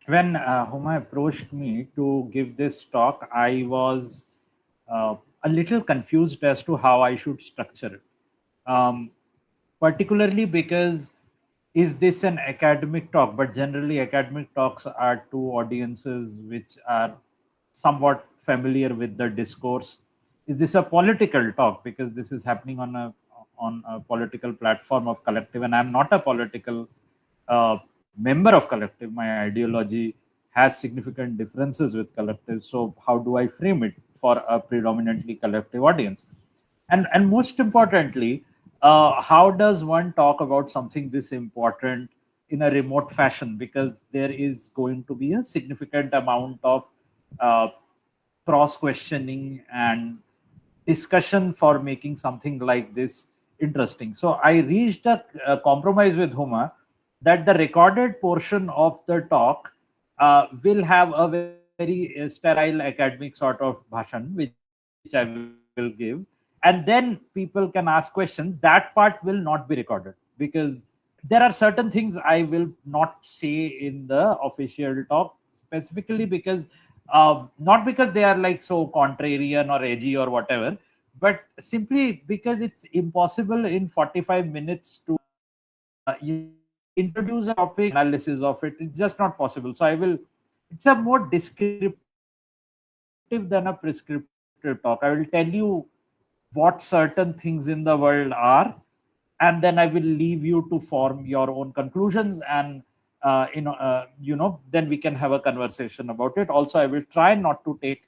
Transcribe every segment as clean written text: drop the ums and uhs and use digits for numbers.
when Huma approached me to give this talk, I was a little confused as to how I should structure it. Particularly because is this an academic talk? But generally, academic talks are to audiences which are somewhat familiar with the discourse. Is this a political talk? Because this is happening on a political platform of collective, and I'm not a political member of collective. My ideology has significant differences with collective. So how do I frame it for a predominantly collective audience? And most importantly, how does one talk about something this important in a remote fashion? Because there is going to be a significant amount of uh, cross questioning and discussion for making something like this interesting. So I reached a compromise with Huma that the recorded portion of the talk will have a very sterile academic sort of bhashan, which I will give. And then people can ask questions. That part will not be recorded because there are certain things I will not say in the official talk, specifically because not because they are like so contrarian or edgy or whatever, but simply because it's impossible in 45 minutes to introduce a topic analysis of it. It's just not possible. So I will, it's a more descriptive than a prescriptive talk. I will tell you what certain things in the world are, and then I will leave you to form your own conclusions, and then we can have a conversation about it. Also, I will try not to take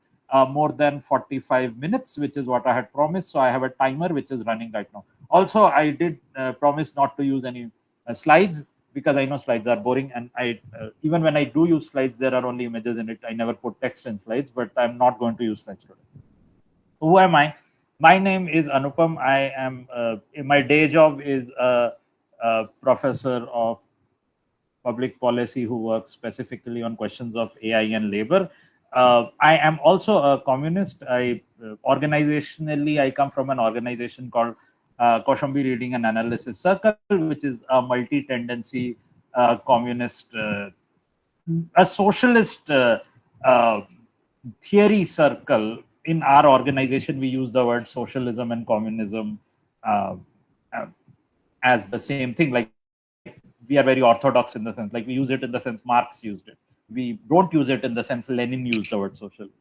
more than 45 minutes, which is what I had promised. So I have a timer which is running right now. Also, I did promise not to use any slides because I know slides are boring, and I even when I do use slides, there are only images in it. I never put text in slides, but I'm not going to use slides today. Who am I? My name is Anupam. I am my day job is a professor of public policy who works specifically on questions of AI and labor. I am also a communist. Organizationally, I come from an organization called Kaushambi Reading and Analysis Circle, which is a multi-tendency communist, a socialist uh, theory circle. In our organization, we use the word socialism and communism uh, uh, as the same thing. Like we are very orthodox in the sense, like we use it in the sense Marx used it. We don't use it in the sense Lenin used the word socialism.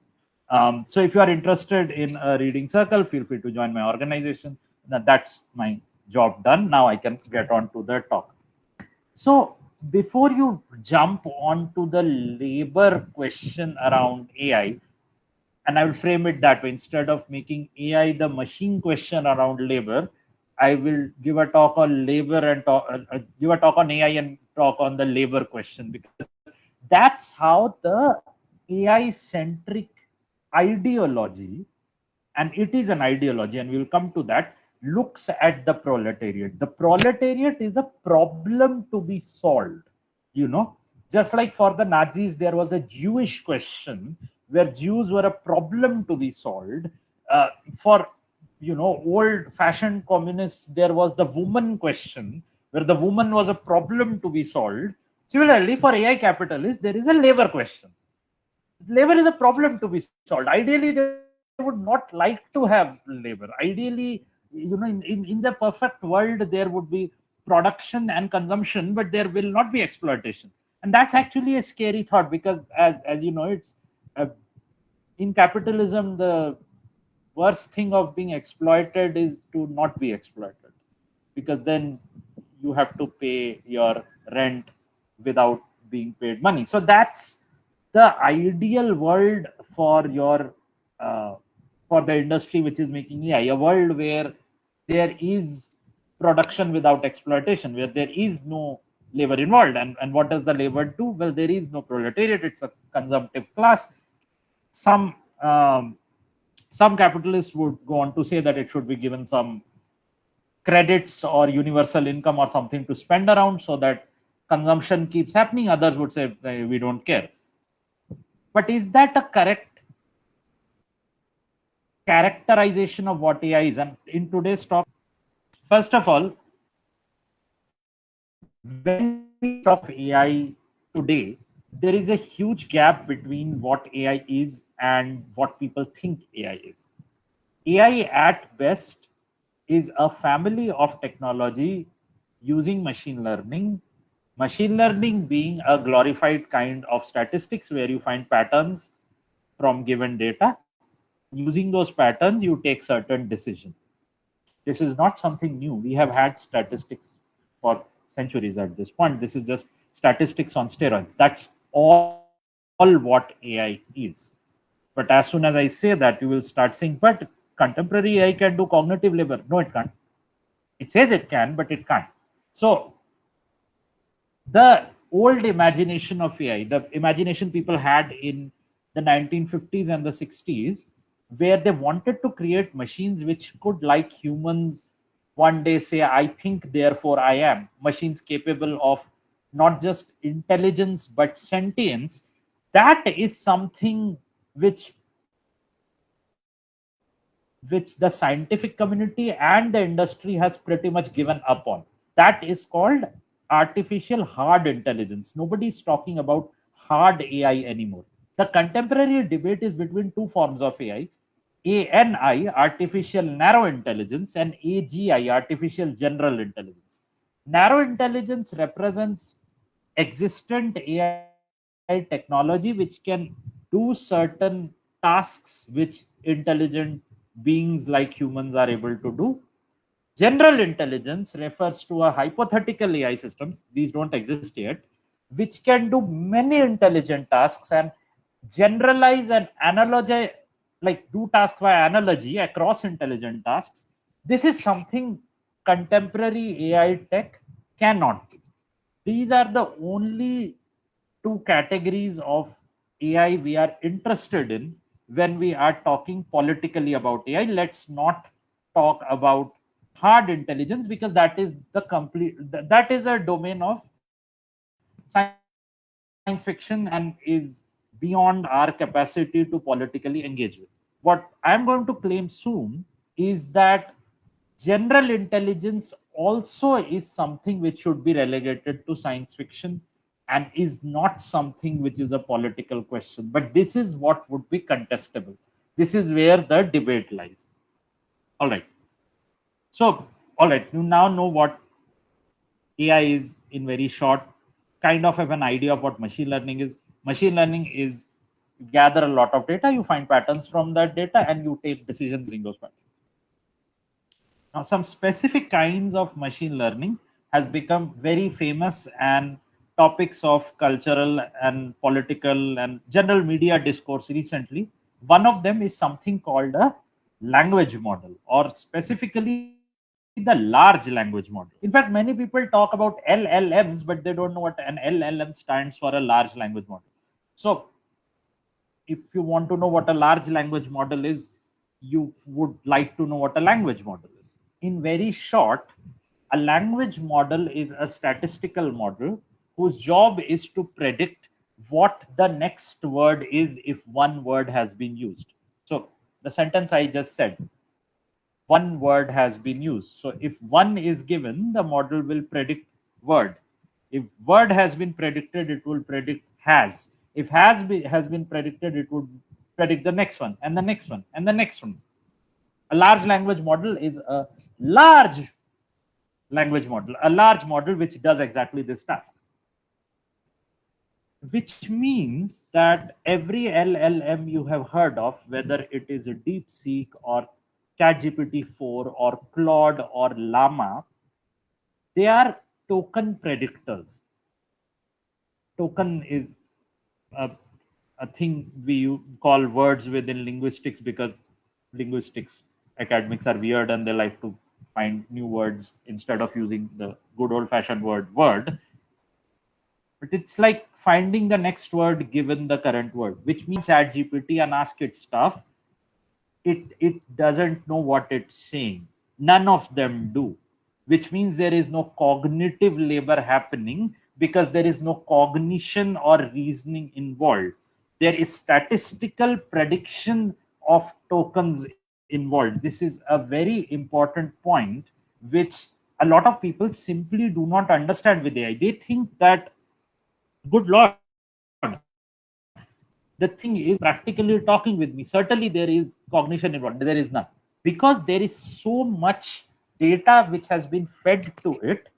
So if you are interested in a reading circle, feel free to join my organization. Now that's my job done. Now I can get on to the talk. So before you jump onto the labor question around AI, and I will frame it that way, instead of making AI the machine question around labor, I will give a talk on labor and give a talk on AI and talk on the labor question, because that's how the AI centric ideology, and it is an ideology, and we will come to that, looks at the proletariat. The proletariat is a problem to be solved. You know, just like for the Nazis, there was a Jewish question where Jews were a problem to be solved. For old fashioned communists, there was the woman question where the woman was a problem to be solved. Similarly, for AI capitalists, there is a labor question. Labor is a problem to be solved. Ideally, they would not like to have labor. Ideally, in the perfect world, there would be production and consumption, but there will not be exploitation. And that's actually a scary thought, because as you know, it's uh, in capitalism, the worst thing of being exploited is to not be exploited, because then you have to pay your rent without being paid money. So that's the ideal world for your uh, for the industry which is making AI, a world where there is production without exploitation, where there is no labor involved. And what does the labor do? Well, there is no proletariat, it's a consumptive class. some um, some capitalists would go on to say that it should be given some credits or universal income or something to spend around so that consumption keeps happening. Others would say we don't care. But is that a correct characterization of what AI is? And in today's talk, first of all, when we talk of AI today, there is a huge gap between what AI is and what people think AI is. AI at best is a family of technology using machine learning. Machine learning being a glorified kind of statistics where you find patterns from given data, and using those patterns, you take certain decisions. This is not something new. We have had statistics for centuries at this point. This is just statistics on steroids. That's all what AI is. But as soon as I say that, you will start saying, but contemporary AI can do cognitive labor. No, it can't. It says it can, but it can't. So the old imagination of AI, the imagination people had in the 1950s and the 60s, where they wanted to create machines which could, like humans, one day say, I think, therefore I am. Machines capable of not just intelligence but sentience. That is something which which the scientific community and the industry has pretty much given up on. That is called artificial hard intelligence. Nobody is talking about hard AI anymore. The contemporary debate is between two forms of AI: ANI, artificial narrow intelligence, and AGI, artificial general intelligence. Narrow intelligence represents existent AI technology which can do certain tasks which intelligent beings like humans are able to do. General intelligence refers to a hypothetical AI systems, these don't exist yet, which can do many intelligent tasks and generalize and analogize, like do tasks by analogy across intelligent tasks. This is something contemporary AI tech cannot do. These are the only two categories of AI we are interested in when we are talking politically about AI. Let's not talk about hard intelligence because that is the complete that is a domain of science fiction and is beyond our capacity to politically engage with. What I'm going to claim soon is that general intelligence also is something which should be relegated to science fiction and is not something which is a political question. But this is what would be contestable. This is where the debate lies. All right. So, all right, you now know what AI is in very short, kind of have an idea of what machine learning is. Machine learning is you gather a lot of data, you find patterns from that data, and you take decisions using those patterns. Now, some specific kinds of machine learning has become very famous and topics of cultural and political and general media discourse recently. One of them is something called a language model, or specifically the large language model. In fact, many people talk about LLMs, but they don't know what an LLM stands for, a large language model. So if you want to know what a large language model is, you would like to know what a language model is. In very short, a language model is a statistical model whose job is to predict what the next word is if one word has been used. So the sentence I just said, one word has been used. So if one is given, the model will predict word. If word has been predicted, it will predict has. If has been predicted, it would predict the next one and the next one and the next one. A large language model is a large language model, a large model which does exactly this task. Which means that every LLM you have heard of, whether it is a DeepSeek or ChatGPT 4 or Claude or Llama, they are token predictors. Token is a, a thing we call words within linguistics because linguistics academics are weird and they like to find new words instead of using the good old fashioned word. But it's like finding the next word given the current word, which means chat GPT and ask it stuff, it doesn't know what it's saying. None of them do, which means there is no cognitive labor happening because there is no cognition or reasoning involved. There is statistical prediction of tokens involved. This is a very important point which a lot of people simply do not understand with AI. They think that, good lord, the thing is practically talking with me. Certainly there is cognition involved. There is none. Because there is so much data which has been fed to it,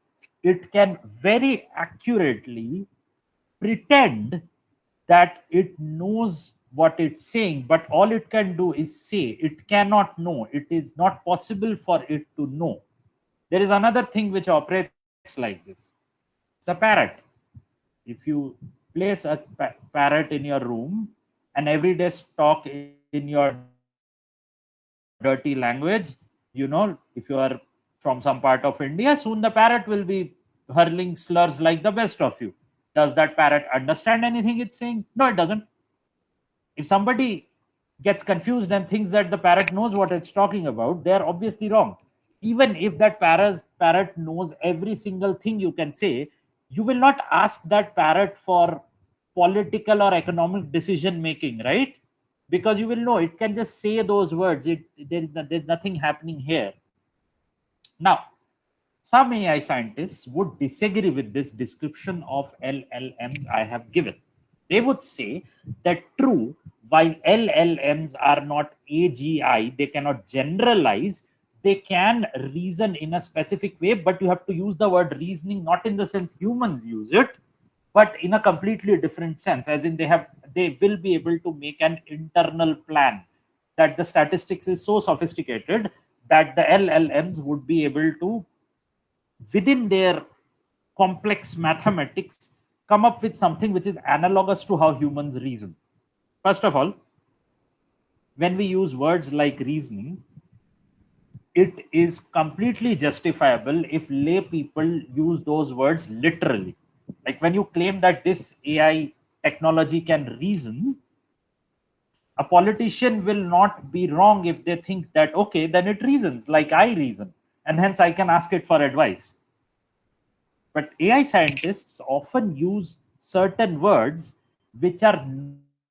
it can very accurately pretend that it knows what it's saying, but all it can do is say. It cannot know. It is not possible for it to know. There is another thing which operates like this. It's a parrot. If you place a parrot in your room and every day talk in your dirty language, if you are from some part of India, soon the parrot will be hurling slurs like the best of you. Does that parrot understand anything it's saying? No, it doesn't. If somebody gets confused and thinks that the parrot knows what it's talking about, they are obviously wrong. Even if that parrot knows every single thing you can say, you will not ask that parrot for political or economic decision making, right? Because you will know it can just say those words. There's nothing happening here. Now, some AI scientists would disagree with this description of LLMs I have given. They would say that true, while LLMs are not AGI, they cannot generalize, they can reason in a specific way, but you have to use the word reasoning not in the sense humans use it, but in a completely different sense, as in they will be able to make an internal plan, that the statistics is so sophisticated that the LLMs would be able to, within their complex mathematics, come up with something which is analogous to how humans reason. First of all, when we use words like reasoning, it is completely justifiable if lay people use those words literally. Like when you claim that this AI technology can reason, a politician will not be wrong if they think that, okay, then it reasons like I reason, and hence I can ask it for advice. But AI scientists often use certain words which are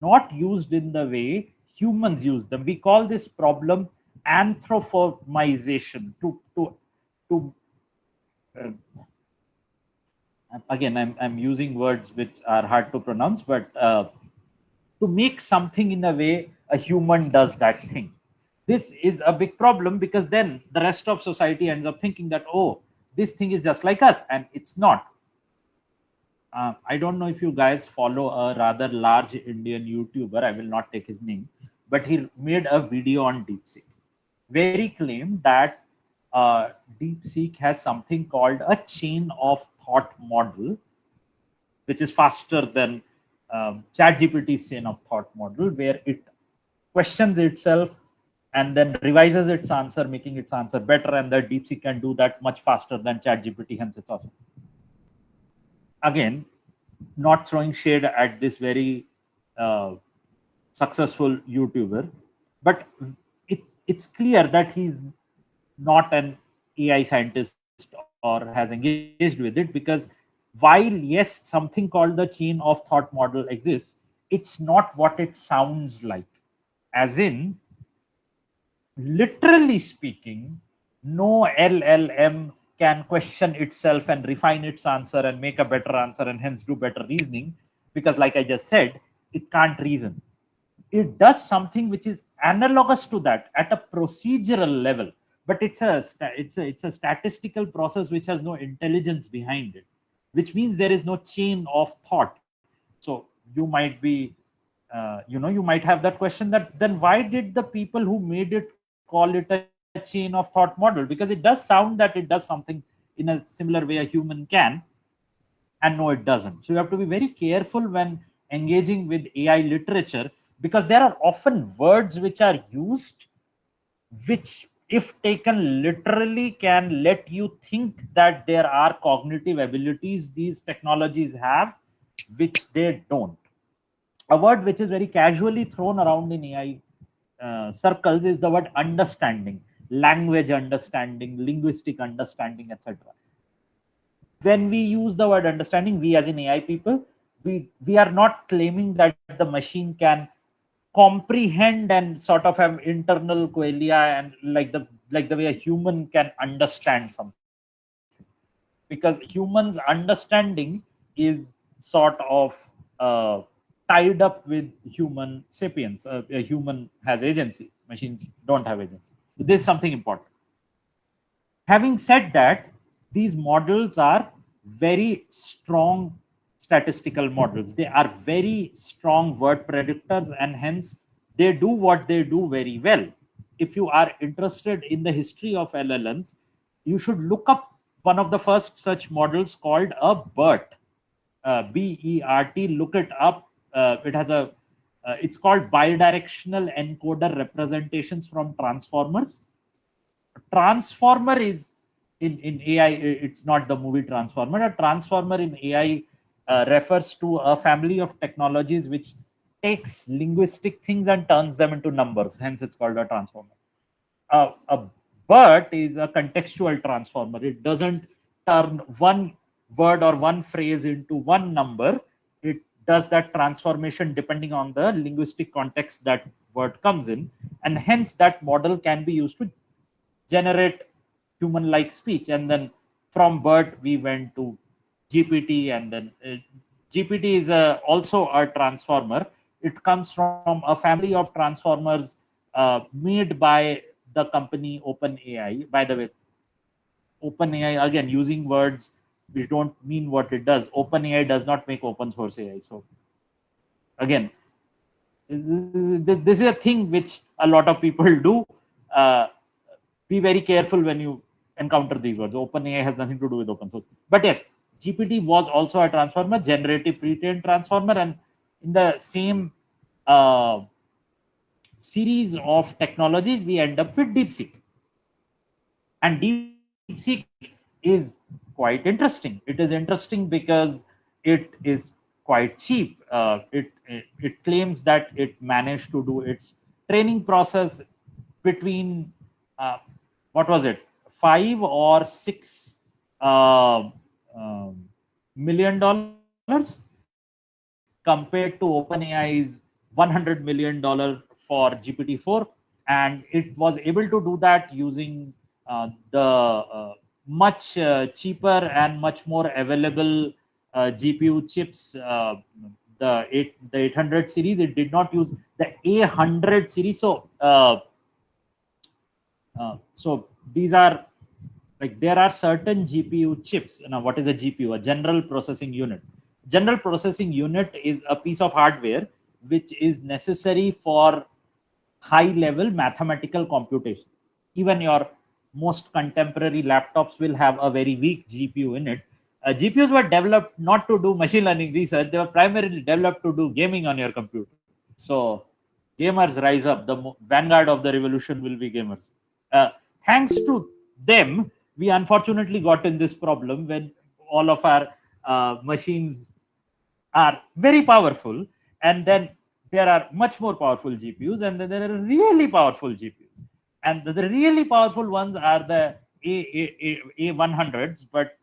not used in the way humans use them. We call this problem anthropomization. To again, I'm using words which are hard to pronounce, but to make something in a way a human does that thing. This is a big problem because then the rest of society ends up thinking that, oh, this thing is just like us, and it's not. I don't know if you guys follow a rather large Indian YouTuber. I will not take his name, but he made a video on DeepSeek, where he claimed that DeepSeek has something called a chain of thought model, which is faster than ChatGPT's chain of thought model, where it questions itself and then revises its answer, making its answer better, and that DeepSeek can do that much faster than ChatGPT. Hence, it's awesome. Again, not throwing shade at this very successful YouTuber, but it's clear that he's not an AI scientist or has engaged with it, because while yes, something called the chain of thought model exists, it's not what it sounds like. As in, literally speaking, no LLM can question itself and refine its answer and make a better answer and hence do better reasoning, because like I just said, it can't reason. It does something which is analogous to that at a procedural level, but it's a statistical process which has no intelligence behind it, which means there is no chain of thought. So you might be you might have that question, that then why did the people who made it call it a chain of thought model? Because it does sound that it does something in a similar way a human can, and no, it doesn't. So you have to be very careful when engaging with AI literature, because there are often words which are used which, if taken literally, can let you think that there are cognitive abilities these technologies have which they don't. A word which is very casually thrown around in AI circles is the word understanding, language understanding, linguistic understanding, etc. When we use the word understanding, we as in AI people, we are not claiming that the machine can comprehend and sort of have internal qualia and like the way a human can understand something, because humans understanding is sort of uh, tied up with human sapiens. A human has agency, machines don't have agency. This is something important. Having said that, these models are very strong statistical models. They are very strong word predictors, and hence they do what they do very well. If you are interested in the history of LLMs, you should look up one of the first such models called a BERT. BERT. Look it up. It has a. It's called bidirectional encoder representations from transformers. Transformer is in AI. It's not the movie Transformer. A transformer in AI refers to a family of technologies which takes linguistic things and turns them into numbers. Hence, it's called a transformer. A BERT is a contextual transformer. It doesn't turn one word or one phrase into one number. It does that transformation depending on the linguistic context that word comes in, and hence that model can be used to generate human like speech. And then from BERT we went to GPT, and then GPT is also a transformer. It comes from a family of transformers made by the company OpenAI. By the way, OpenAI, again, using words which don't mean what it does. OpenAI does not make open source AI. So again, this is a thing which a lot of people do. Uh, be very careful when you encounter these words. OpenAI has nothing to do with open source. But yes, GPT was also a transformer, generative pre-trained transformer, and in the same series of technologies, we end up with DeepSeek. And DeepSeek is quite interesting. It is interesting because it is quite cheap. It claims that it managed to do its training process between what was it, 5 or 6 million dollars compared to OpenAI's $100 million for GPT-4, and it was able to do that using the much cheaper and much more available GPU chips. The 800 series. It did not use the A100 series. So these are like, there are certain GPU chips. Now, what is a GPU? A general processing unit. General processing unit is a piece of hardware which is necessary for high level mathematical computation. Even your most contemporary laptops will have a very weak GPU in it. GPUs were developed not to do machine learning research, they were primarily developed to do gaming on your computer. So gamers rise up. The vanguard of the revolution will be gamers. Thanks to them, we unfortunately got in this problem when all of our machines are very powerful, and then there are much more powerful GPUs, and then there are really powerful GPUs, and the really powerful ones are the A100s, but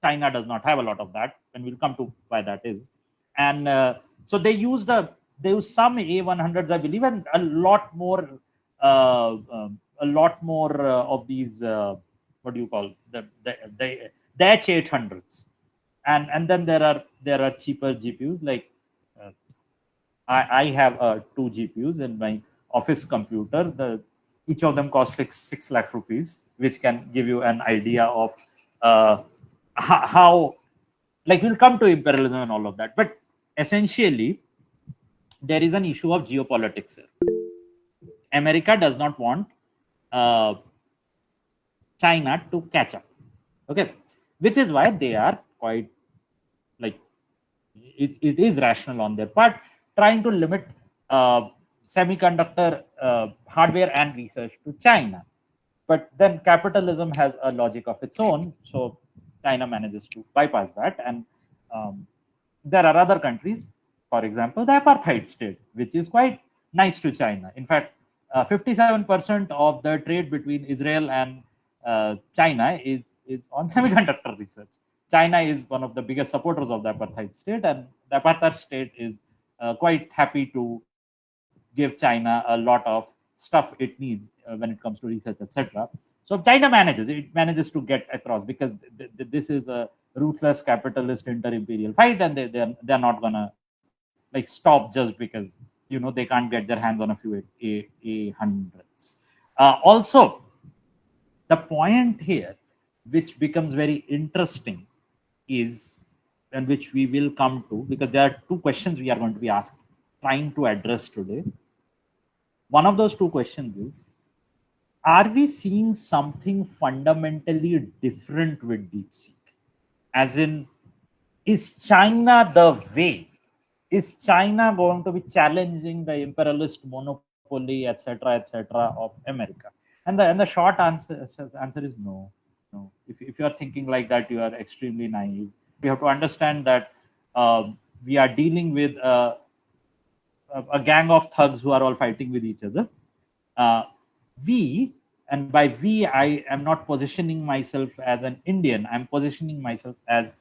China does not have a lot of that, and we'll come to why that is. And so they use some A100s, I believe, and a lot more of these what do you call the H800s. And then there are cheaper GPUs. Like I have 2 GPUs in my office computer. Each of them costs 6 lakh rupees, which can give you an idea of how, like, we'll come to imperialism and all of that. But essentially, there is an issue of geopolitics here. America does not want China to catch up. Okay, which is why they are quite, like, it is rational on their part, trying to limit semiconductor hardware and research to China. But then capitalism has a logic of its own, so China manages to bypass that. And there are other countries, for example, the apartheid state, which is quite nice to China. In fact, 57% of the trade between Israel and China is on semiconductor research. China is one of the biggest supporters of the apartheid state, and the apartheid state is quite happy to give China a lot of stuff it needs when it comes to research, etc. So China manages to get across, because this is a ruthless capitalist inter-imperial fight, and they're not gonna like stop just because they can't get their hands on a few A100s. Also, the point here, which becomes very interesting, is, and which we will come to, because there are two questions we are going to be asked, trying to address today. One of those two questions is, are we seeing something fundamentally different with DeepSeek? As in, is China the way? Is China going to be challenging the imperialist monopoly, etc., of America? And the short answer is no. No. If you are thinking like that, you are extremely naive. We have to understand that we are dealing with a gang of thugs who are all fighting with each other. Uh, we, and by we, I am not positioning myself as an Indian. I'm positioning myself as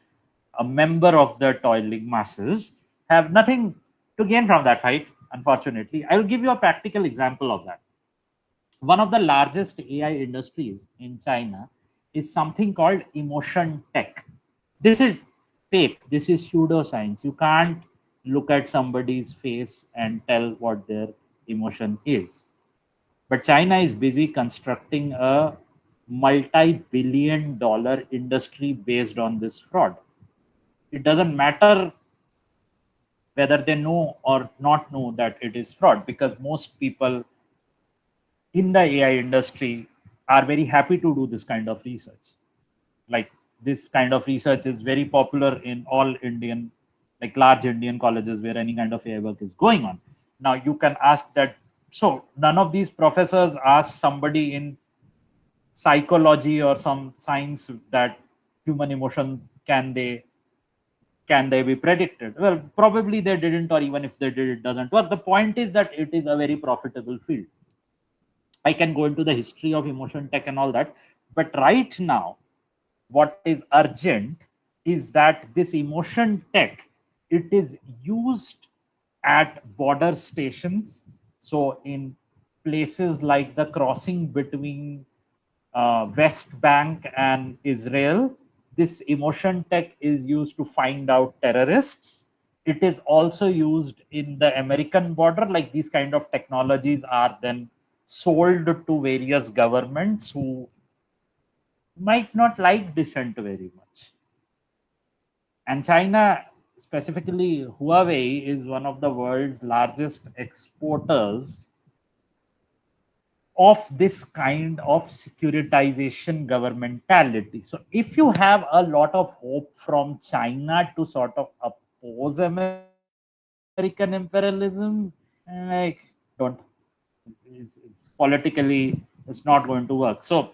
a member of the toiling masses, have nothing to gain from that fight, unfortunately. I will give you a practical example of that. One of the largest AI industries in China is something called emotion tech. This is fake. This is pseudoscience. You can't look at somebody's face and tell what their emotion is. But China is busy constructing a multi-billion-dollar industry based on this fraud. It doesn't matter whether they know or not know that it is fraud, because most people in the AI industry are very happy to do this kind of research. Like, this kind of research is very popular in all Indian, like large Indian colleges where any kind of AI work is going on. Now you can ask that, so none of these professors ask somebody in psychology or some science that human emotions can they be predicted? Well, probably they didn't, or even if they did, it doesn't work. The point is that it is a very profitable field. I can go into the history of emotion tech and all that, but right now, what is urgent is that this emotion tech, it is used at border stations. So in places like the crossing between West Bank and Israel, this emotion tech is used to find out terrorists. It is also used in the American border. Like, these kind of technologies are then sold to various governments who might not like dissent very much. And China, specifically Huawei, is one of the world's largest exporters of this kind of securitization governmentality. So if you have a lot of hope from China to sort of oppose American imperialism, like, don't. Politically, it's not going to work. So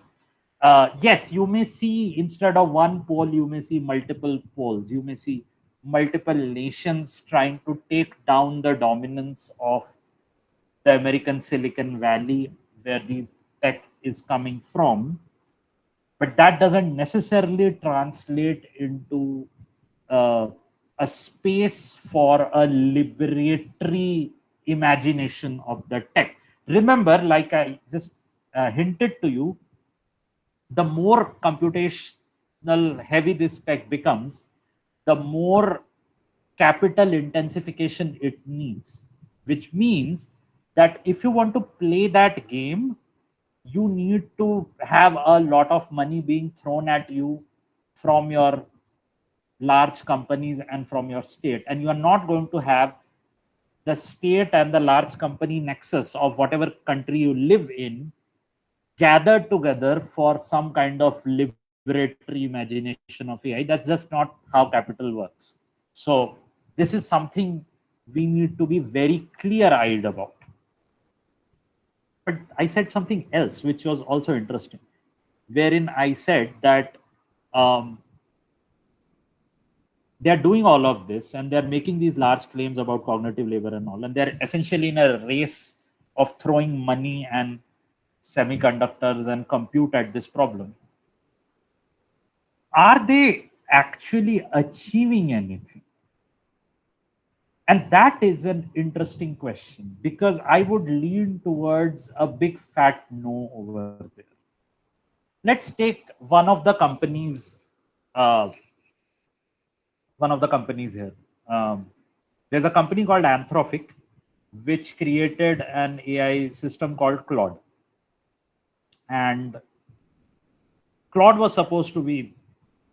yes, you may see, instead of one pole, you may see multiple poles. You may see multiple nations trying to take down the dominance of the American Silicon Valley, where these tech is coming from. But that doesn't necessarily translate into uh, a space for a liberatory imagination of the tech. Remember, like I just hinted to you, the more computational heavy this tech becomes, the more capital intensification it needs, which means that if you want to play that game, you need to have a lot of money being thrown at you from your large companies and from your state. And you are not going to have the state and the large company nexus of whatever country you live in gathered together for some kind of liberatory imagination of AI. That's just not how capital works. So this is something we need to be very clear-eyed about. But I said something else, which was also interesting, wherein I said that um, they're doing all of this and they're making these large claims about cognitive labor and all, and they're essentially in a race of throwing money and semiconductors and compute at this problem. Are they actually achieving anything? And that is an interesting question, because I would lean towards a big fat no over there. Let's take uh, one of the companies here. Um, There's a company called Anthropic, which created an AI system called Claude. And Claude was supposed to be,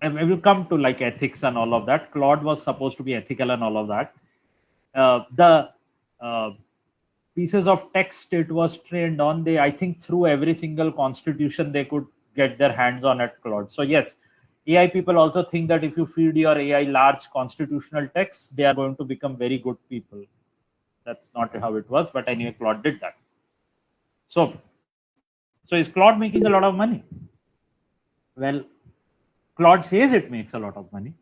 and we will come to like ethics and all of that. Claude was supposed to be ethical and all of that. The pieces of text it was trained on, they, I think, through every single constitution they could get their hands on at Claude. So yes, AI people also think that if you feed your AI large constitutional texts, they are going to become very good people. That's not how it works, but anyway, Claude did that. So is Claude making a lot of money? Well, Claude says it makes a lot of money.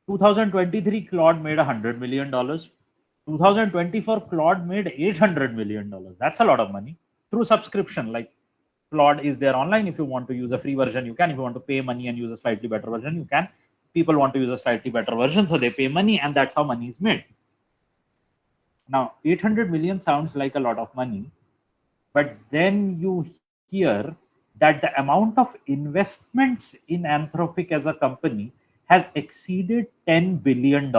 2023, Claude made $100 million. 2024, Claude made $800 million. That's a lot of money through subscription. Like Claude is there online. If you want to use a free version, you can. If you want to pay money and use a slightly better version, you can. People want to use a slightly better version, so they pay money, and that's how money is made. Now, 800 million sounds like a lot of money, but then you hear that the amount of investments in Anthropic as a company has exceeded $10 billion,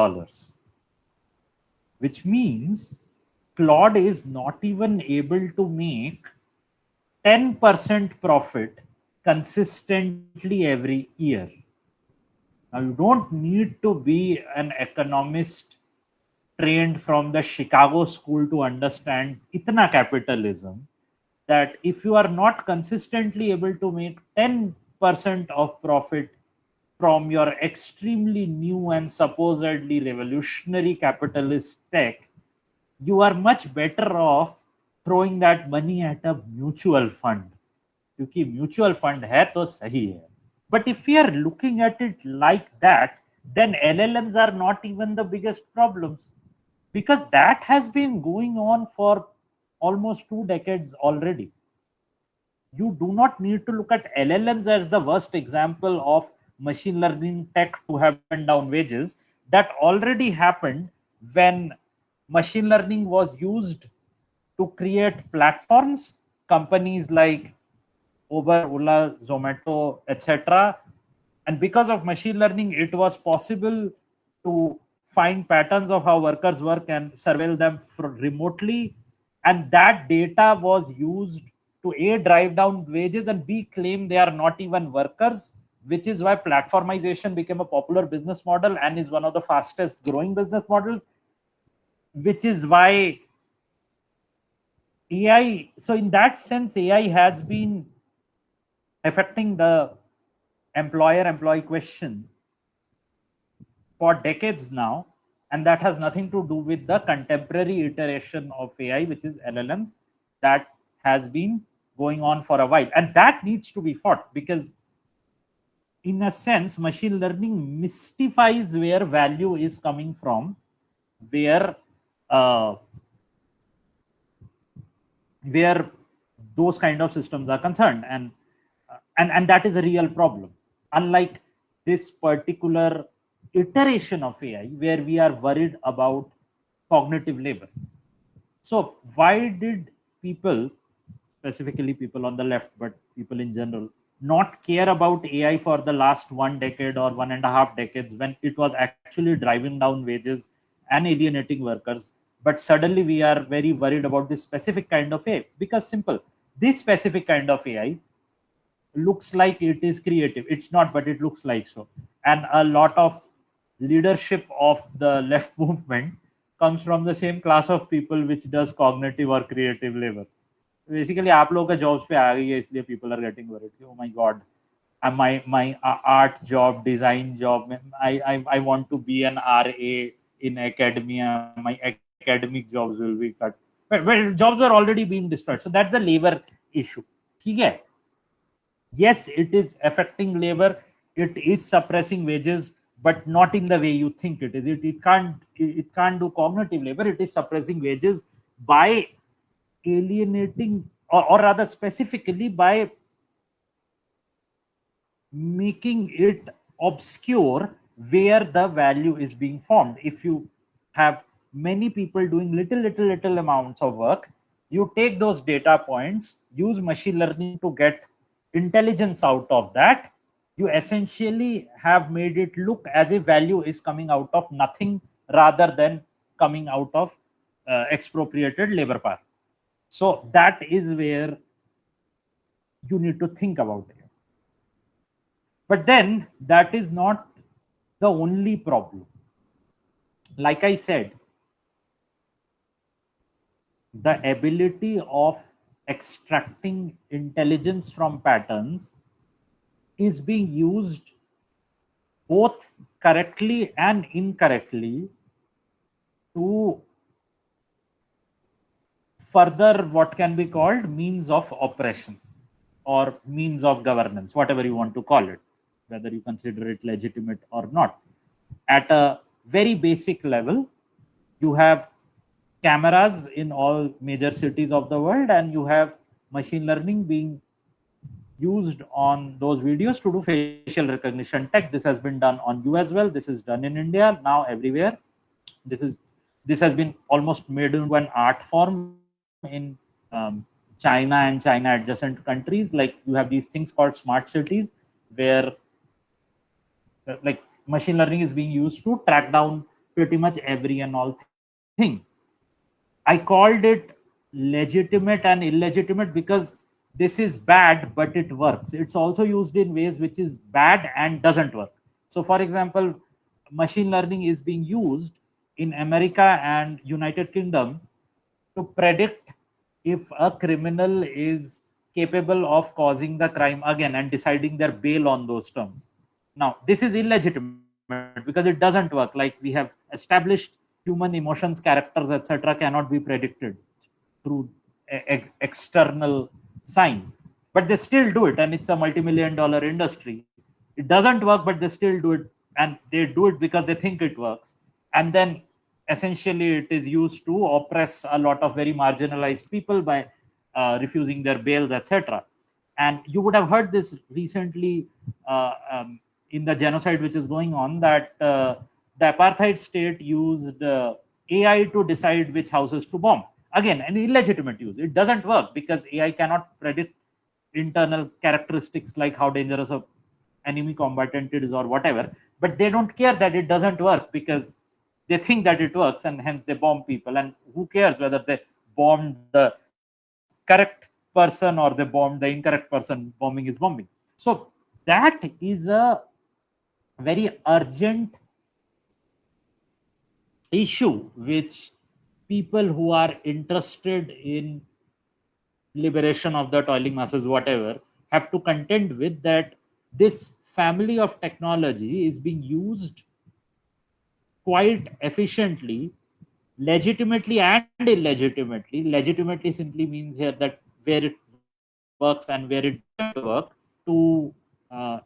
which means Claude is not even able to make 10% profit consistently every year. Now, you don't need to be an economist trained from the Chicago school to understand itna capitalism, that if you are not consistently able to make 10% of profit from your extremely new and supposedly revolutionary capitalist tech, you are much better off throwing that money at a mutual fund. क्योंकि mutual fund है तो सही है. But if we are looking at it like that, then LLMs are not even the biggest problems, because that has been going on for almost 2 decades already. You do not need to look at LLMs as the worst example of machine learning tech to have driven down wages. That already happened when machine learning was used to create platforms, companies like Uber, Ola, Zomato, etc. And because of machine learning, it was possible to find patterns of how workers work and surveil them remotely. And that data was used to A, drive down wages, and B, claim they are not even workers, which is why platformization became a popular business model and is one of the fastest growing business models, which is why AI, so in that sense, AI has been affecting the employer-employee question for decades now, and that has nothing to do with the contemporary iteration of AI, which is LLMs, that has been going on for a while, and that needs to be fought, because in a sense, machine learning mystifies where value is coming from, where those kind of systems are concerned, and that is a real problem. Unlike this particular iteration of AI, where we are worried about cognitive labor. So why did people, specifically people on the left, but people in general, not care about AI for the last 1 decade or 1.5 decades, when it was actually driving down wages and alienating workers? But suddenly we are very worried about this specific kind of AI, because simple, this specific kind of AI looks like it is creative. It's not, but it looks like so. And a lot of leadership of the left movement comes from the same class of people which does cognitive or creative labor. Basically, आप लोगों का jobs पे आ गई है, इसलिए people are getting worried. Oh my God, my art job, design job, I want to be an RA in academia. My academic jobs will be cut. Well, jobs are already being destroyed. So that's the labor issue. ठीक है? Yes, it is affecting labor. It is suppressing wages, but not in the way you think it is. It can't do cognitive labor. It is suppressing wages by alienating, or rather specifically by making it obscure where the value is being formed. If you have many people doing little amounts of work, you take those data points, use machine learning to get intelligence out of that, you essentially have made it look as if value is coming out of nothing rather than coming out of expropriated labor power. So that is where you need to think about it. But then that is not the only problem. Like I said, the ability of extracting intelligence from patterns is being used both correctly and incorrectly to further what can be called means of oppression or means of governance, whatever you want to call it, whether you consider it legitimate or not. At a very basic level, you have cameras in all major cities of the world, and you have machine learning being used on those videos to do facial recognition tech. This has been done on you as well. This is done in India now everywhere. This has been almost made into an art form in China and China adjacent countries. Like you have these things called smart cities where like machine learning is being used to track down pretty much every and all thing. I called it legitimate and illegitimate because this is bad, but it works. It's also used in ways which is bad and doesn't work. So, for example, machine learning is being used in America and United Kingdom to predict if a criminal is capable of causing the crime again and deciding their bail on those terms. Now, this is illegitimate because it doesn't work. Like we have established human emotions, characters, etc., cannot be predicted through external signs. But they still do it, and it's a multi-million-dollar industry. It doesn't work, but they still do it, and they do it because they think it works. And then essentially it is used to oppress a lot of very marginalized people by refusing their bails, etc. And you would have heard this recently in the genocide which is going on, that the apartheid state used AI to decide which houses to bomb. Again, an illegitimate use. It doesn't work because AI cannot predict internal characteristics like how dangerous a enemy combatant is or whatever. But they don't care that it doesn't work because they think that it works, and hence they bomb people. And who cares whether they bombed the correct person or they bombed the incorrect person? Bombing is bombing. So that is a very urgent issue which people who are interested in liberation of the toiling masses, whatever, have to contend with, that this family of technology is being used quite efficiently, legitimately and illegitimately. Legitimately simply means here that where it works and where it doesn't work, to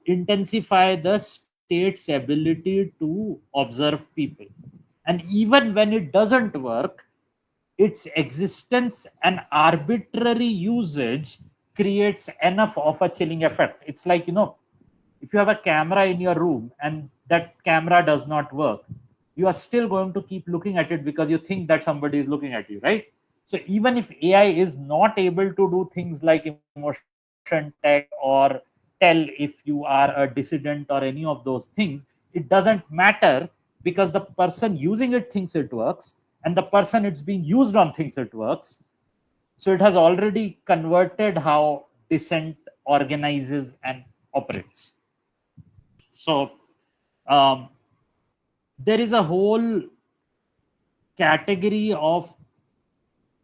intensify the state's ability to observe people. And even when it doesn't work, its existence and arbitrary usage creates enough of a chilling effect. It's like, if you have a camera in your room and that camera does not work, you are still going to keep looking at it because you think that somebody is looking at you, right? So even if AI is not able to do things like emotion tech or tell if you are a dissident or any of those things, it doesn't matter because the person using it thinks it works and the person it's being used on thinks it works. So it has already converted how dissent organizes and operates. So um, there is a whole category of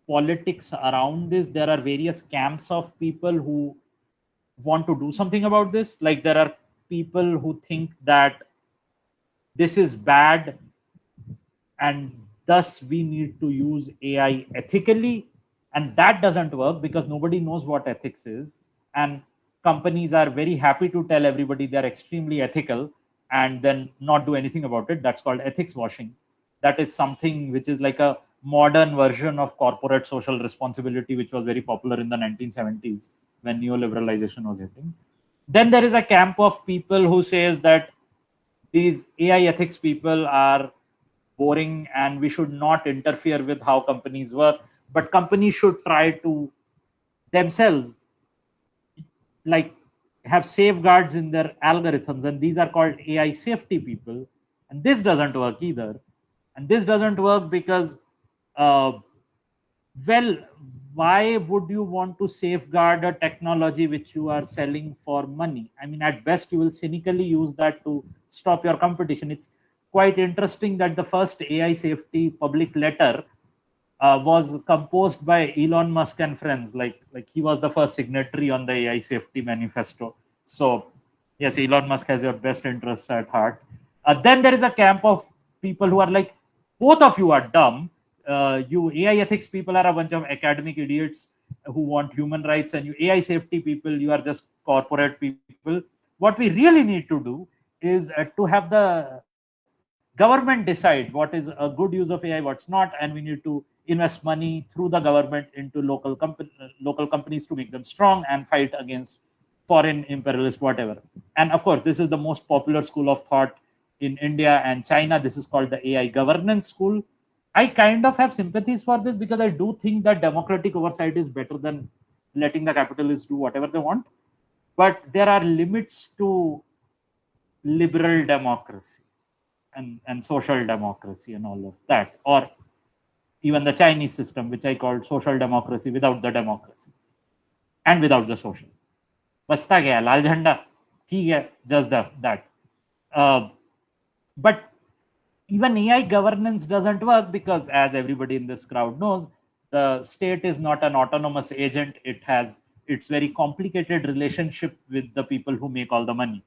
politics around this. There are various camps of people who want to do something about this. Like there are people who think that this is bad and thus we need to use AI ethically. And that doesn't work because nobody knows what ethics is. And companies are very happy to tell everybody they're extremely ethical and then not do anything about it. That's called ethics washing. That is something which is like a modern version of corporate social responsibility, which was very popular in the 1970s when neoliberalization was hitting. Then there is a camp of people who says that these AI ethics people are boring and we should not interfere with how companies work, but companies should try to themselves like have safeguards in their algorithms, and these are called AI safety people, and this doesn't work either. And this doesn't work because, uh, well, why would you want to safeguard a technology which you are selling for money? I mean, at best, you will cynically use that to stop your competition. It's quite interesting that the first AI safety public letter was composed by Elon Musk and friends. Like he was the first signatory on the AI safety manifesto. So yes, Elon Musk has your best interests at heart. Then there is a camp of people who are like, both of you are dumb. You AI ethics people are a bunch of academic idiots who want human rights, and you AI safety people, you are just corporate people. What we really need to do is to have the government decide what is a good use of AI, what's not, and we need to invest money through the government into local companies to make them strong and fight against foreign imperialist whatever. And of course, this is the most popular school of thought in India and China. This is called the AI governance school. I kind of have sympathies for this because I do think that democratic oversight is better than letting the capitalists do whatever they want. But there are limits to liberal democracy and social democracy and all of that, or even the Chinese system, which I called social democracy without the democracy and without the social. बचता गया लाल झंडा, ठीक है, just that. Uh, but even AI governance doesn't work because, as everybody in this crowd knows, the state is not an autonomous agent. It has its very complicated relationship with the people who make all the money.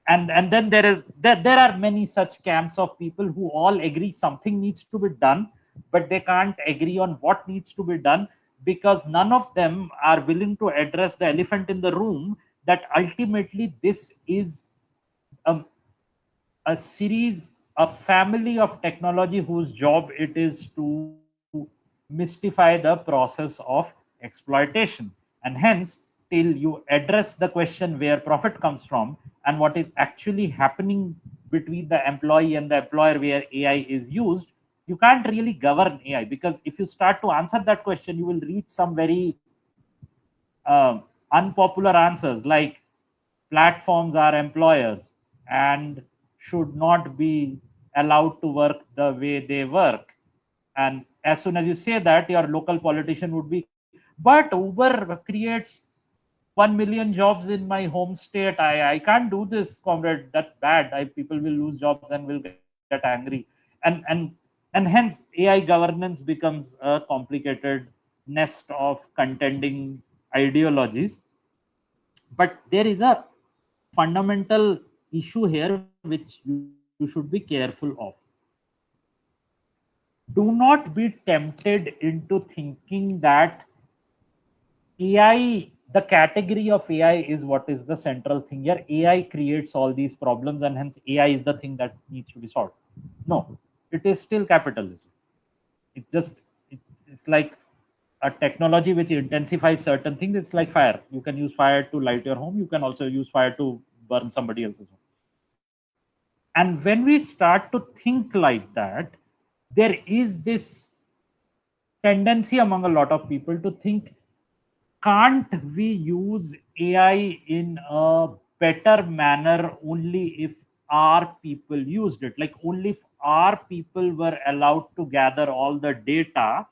And then there are many such camps of people who all agree something needs to be done, but they can't agree on what needs to be done because none of them are willing to address the elephant in the room, that ultimately this is a, a series, a family of technology whose job it is to mystify the process of exploitation. And hence, till you address the question where profit comes from and what is actually happening between the employee and the employer where AI is used, you can't really govern AI, because if you start to answer that question, you will reach some very unpopular answers like platforms are employers and should not be allowed to work the way they work. And as soon as you say that, your local politician would be, but Uber creates 1 million jobs in my home state. I can't do this, comrade. That's bad. People will lose jobs and will get angry. And hence AI governance becomes a complicated nest of contending ideologies. But there is a fundamental issue here which you should be careful of. Do not be tempted into thinking that AI, the category of AI is what is the central thing here. AI creates all these problems and hence AI is the thing that needs to be solved. No, it is still capitalism. It's just, it's like a technology which intensifies certain things. It's like fire. You can use fire to light your home. You can also use fire to burn somebody else's home. And when we start to think like that, there is this tendency among a lot of people to think, can't we use AI in a better manner only if our people used it? Like only if our people were allowed to gather all the data,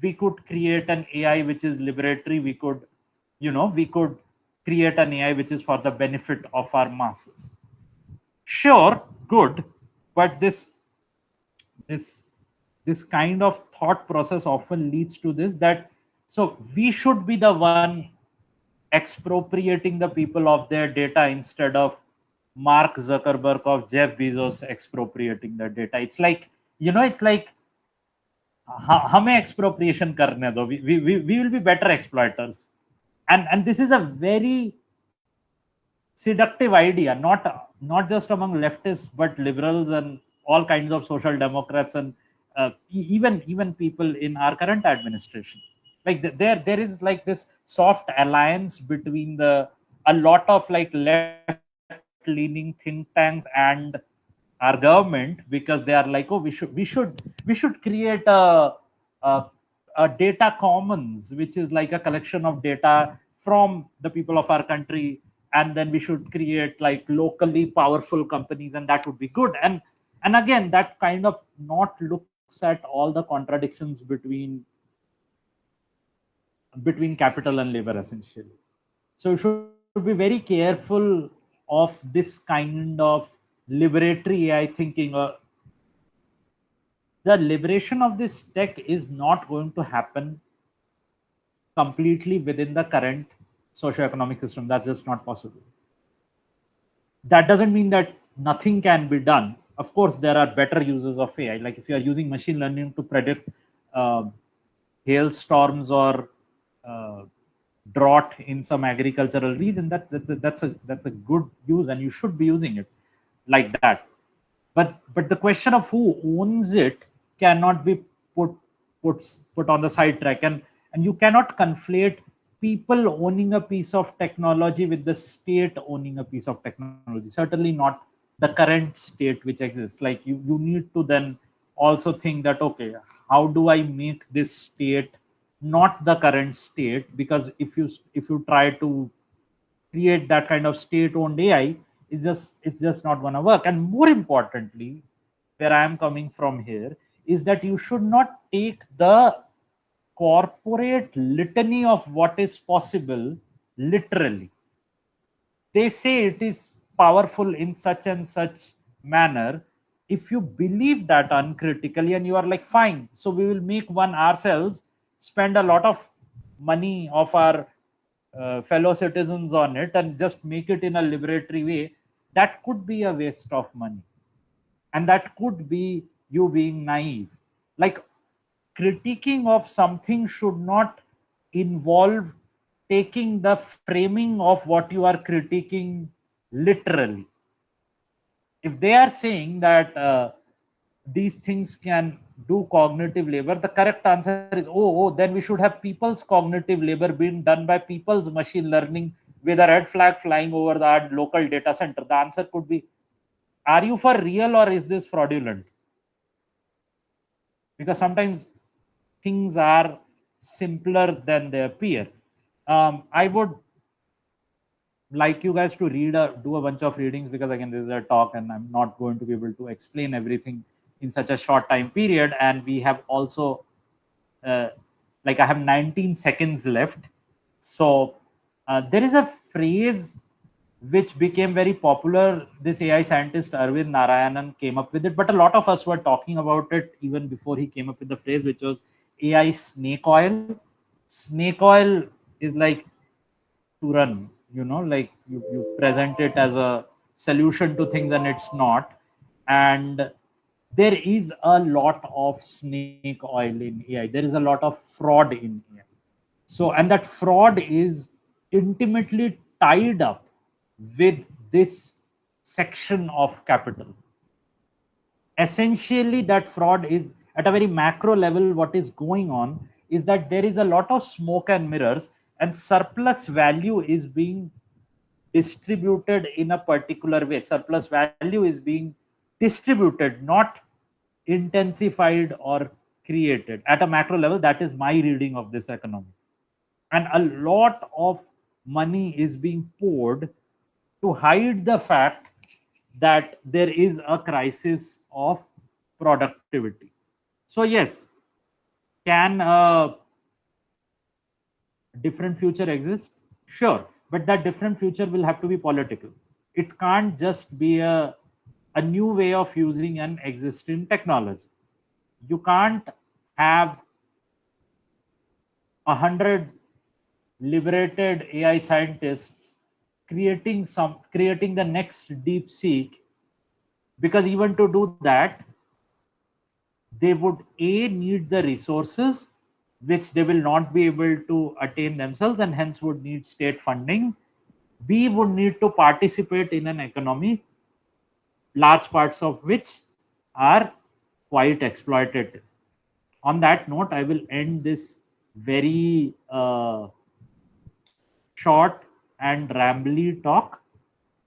we could create an AI which is liberatory. We could, we could create an AI which is for the benefit of our masses. Sure, good, but this this kind of thought process often leads to this, that so we should be the one expropriating the people of their data instead of Mark Zuckerberg of Jeff Bezos expropriating the data. It's like, it's like हमें expropriation करने दो. We will be better exploiters. And this is a very seductive idea, not just among leftists but liberals and all kinds of social democrats, and even people in our current administration. Like there is like this soft alliance between a lot of like left leaning think tanks and our government, because they are like, oh, we should create a, a data commons, which is like a collection of data from the people of our country, and then we should create like locally powerful companies, and that would be good. And And again, that kind of not looks at all the contradictions between capital and labor essentially. So you should be very careful of this kind of liberatory AI thinking. The liberation of this tech is not going to happen completely within the current socioeconomic system. That's just not possible. That doesn't mean that nothing can be done. Of course, there are better uses of AI. Like if you are using machine learning to predict uh, hailstorms or uh, drought in some agricultural region, that's a good use, and you should be using it like that. But the question of who owns it cannot be put put on the sidetrack, and you cannot conflate people owning a piece of technology with the state owning a piece of technology. Certainly not the current state which exists. Like you need to then also think that, okay, how do I make this state not the current state? Because if you try to create that kind of state-owned AI, it's just not going to work. And more importantly, where I am coming from here is that you should not take the corporate litany of what is possible literally. They say it is powerful in such and such manner. If you believe that uncritically and you are like, fine, so we will make one ourselves, spend a lot of money of our fellow citizens on it and just make it in a liberatory way, that could be a waste of money. And that could be you being naive. Like critiquing of something should not involve taking the framing of what you are critiquing literally. If they are saying that these things can do cognitive labor, the correct answer is, oh, then we should have people's cognitive labor being done by people's machine learning with a red flag flying over the local data center. The answer could be, are you for real or is this fraudulent? Because sometimes things are simpler than they appear. I would like you guys to do a bunch of readings, because again this is a talk and I'm not going to be able to explain everything in such a short time period. And we have also uh, like I have 19 seconds left. So there is a phrase which became very popular. This AI scientist Arvind Narayanan came up with it, but a lot of us were talking about it even before he came up with the phrase, which was AI snake oil. Snake oil is like to run, like you present it as a solution to things and it's not. And there is a lot of snake oil in AI. There is a lot of fraud in AI. So, and that fraud is intimately tied up with this section of capital. Essentially, that fraud is at a very macro level. What is going on is that there is a lot of smoke and mirrors, and surplus value is being distributed in a particular way. Surplus value is being distributed, not intensified or created at a macro level. That is my reading of this economy. And a lot of money is being poured to hide the fact that there is a crisis of productivity. So, yes, can a different future exist? Sure, but that different future will have to be political. It can't just be a new way of using an existing technology. You can't have 100 liberated AI scientists creating the next DeepSeek, because even to do that, they would A, need the resources which they will not be able to attain themselves and hence would need state funding. B, would need to participate in an economy, large parts of which are quite exploitative. On that note, I will end this very short and rambly talk.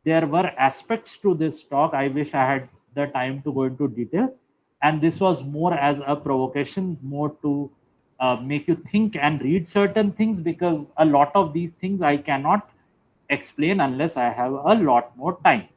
There were aspects to this talk I wish I had the time to go into detail. And this was more as a provocation, more to make you think and read certain things, because a lot of these things I cannot explain unless I have a lot more time.